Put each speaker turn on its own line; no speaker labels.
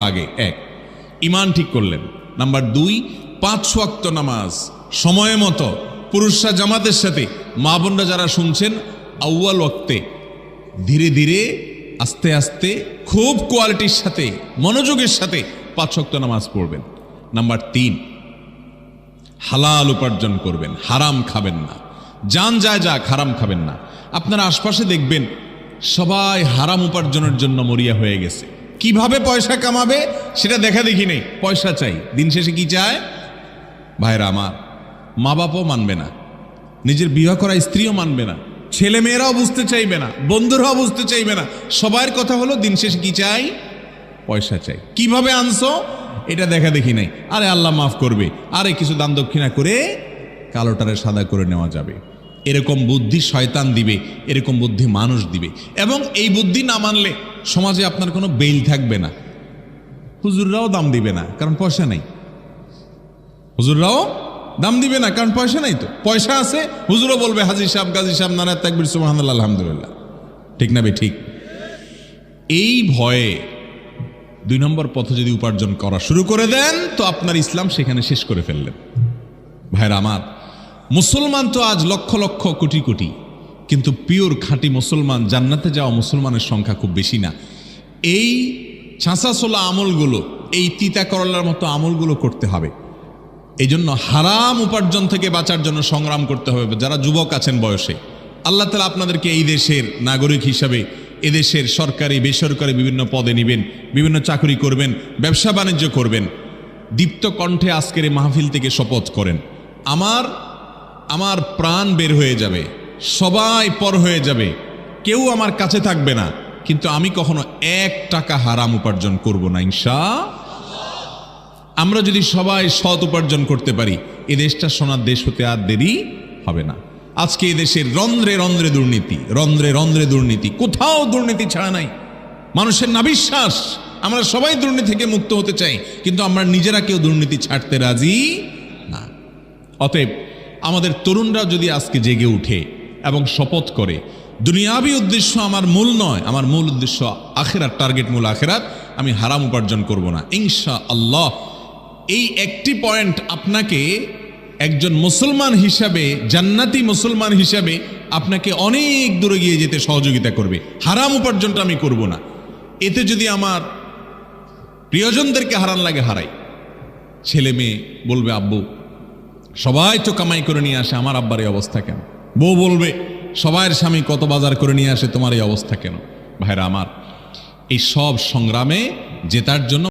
আগে এক ইমান ঠিক করলেন। নাম্বার দুই, 5 ওয়াক্ত নামাজ সময় মতো পুরুষরা জামাতের সাথে, মা বোনরা যারা শুনছেন আউয়াল ওয়াক্তে ধীরে ধীরে আস্তে আস্তে খুব কোয়ালিটির সাথে মনোযোগের সাথে 5 ওয়াক্ত নামাজ পড়বেন। নাম্বার তিন, হালাল উপার্জন করবেন, হারাম খাবেন না। জান যায় যাক, হারাম খাবেন না। আপনারা আশপাশে দেখবেন সবাই হারাম উপার্জনের জন্য মরিয়া হয়ে গেছে। কিভাবে পয়সা কামাবে সেটা দেখা দেখি নেই, পয়সা চাই। দিন শেষে কি চায়? ভাইরা আমার, মা বাবাও মানবে না, নিজের বিবাহ করা স্ত্রীও মানবে না, ছেলে মেয়েরাও বুঝতে চাইবে না, বন্ধুরাও বুঝতে চাইবে না। সবার কথা হলো দিন শেষে কি চাই? পয়সা চাই। কিভাবে আনছো এটা দেখা দেখি নাই। আরে আল্লাহ মাফ করবে, আরে কিছু দান দক্ষিণা করে কালোটারে সাদা করে নেওয়া যাবে। এরকম বুদ্ধি শয়তান দিবে, এরকম বুদ্ধি মানুষ দিবে। এবং এই বুদ্ধি না মানলে সমাজে আপনার কোনো বেইল থাকবে না। হুজুররাও দাম দিবে না, কারণ পয়সা নেই। হুজুররাও দাম দিবে না, কারণ পয়সা নাই। তো পয়সা আছে, হুজুরও বলবে হাজী সাহেব, গাজী সাহেব, নারায়ণ তাকবীর, সুবহানাল্লাহ, আলহামদুলিল্লাহ। ঠিক না বে ঠিক? এই ভয়ে 2 নম্বর পথে যদি উপার্জন করা শুরু করে দেন তো আপনার ইসলাম সেখানে শেষ করে ফেললেন। ভাইরা আমার, মুসলমান তো আজ লক্ষ লক্ষ কোটি কোটি, কিন্তু পিওর খাঁটি মুসলমান, জান্নাতে যাওয়া মুসলমানের সংখ্যা খুব বেশি না। এই ছাঁচাছোলা আমলগুলো, এই তিতা করলার মতো আমলগুলো করতে হবে। এই জন্য হারাম উপার্জন থেকে বাঁচার জন্য সংগ্রাম করতে হবে। যারা যুবক আছেন বয়সে, আল্লাহ তাআলা আপনাদেরকে এই দেশের নাগরিক হিসাবে এদেশের সরকারি বেসরকারি বিভিন্ন পদে নিবেন, বিভিন্ন চাকরি করবেন, ব্যবসা বাণিজ্য করবেন। দীপ্ত কণ্ঠে আজকের এই মাহফিল থেকে শপথ করেন, আমার প্রাণ বের হয়ে যাবে, সবাই পর হয়ে যাবে, কেউ আমার কাছে থাকবে না, কিন্তু আমি কখনো 1 টাকা হারাম উপার্জন করব না, ইনশাআল্লাহ। আমরা যদি সবাই সৎ উপার্জন করতে পারি, এ দেশটা সোনার দেশ হতে আর দেরি হবে না। আজকে এদেশের রন্ধ্রে রন্ধ্রে দুর্নীতি, রন্ধ্রে রন্ধ্রে দুর্নীতি, কোথাও দুর্নীতি ছাড়া নাই। মানুষের নাবিশ্বাস, আমরা সবাই দুর্নীতি থেকে মুক্ত হতে চাই, কিন্তু আমরা নিজেরা কেউ দুর্নীতি ছাড়তে রাজি না। অতএব আমাদের তরুণরা যদি আজকে জেগে উঠে এবং শপথ করে, দুনিয়াবি উদ্দেশ্য আমার মূল নয়, আমার মূল উদ্দেশ্য আখিরাত, টার্গেট মূল আখিরাত, আমি হারাম উপার্জন করব না, ইনশাআল্লাহ। এই একটি পয়েন্ট আপনাকে একজন মুসলমান হিসাবে, জান্নাতি মুসলমান হিসাবে আপনাকে অনেক দূরে গিয়ে যেতে সহযোগিতা করবে। হারাম উপার্জনটা আমি করব না। এতে যদি আমার প্রিয়জনদেরকে হারান লাগে, হারাই। ছেলে মেয়ে বলবে, আব্বু সবাই তো কামাই করে নিয়ে আসে, আমার আব্বার এই অবস্থা কেন? বউ বলবে, সবাইয়ের স্বামী কত বাজার করে নিয়ে আসে, তোমার এই অবস্থা কেন? ভাইরা আমার, এই সব সংগ্রামে জেতার জন্য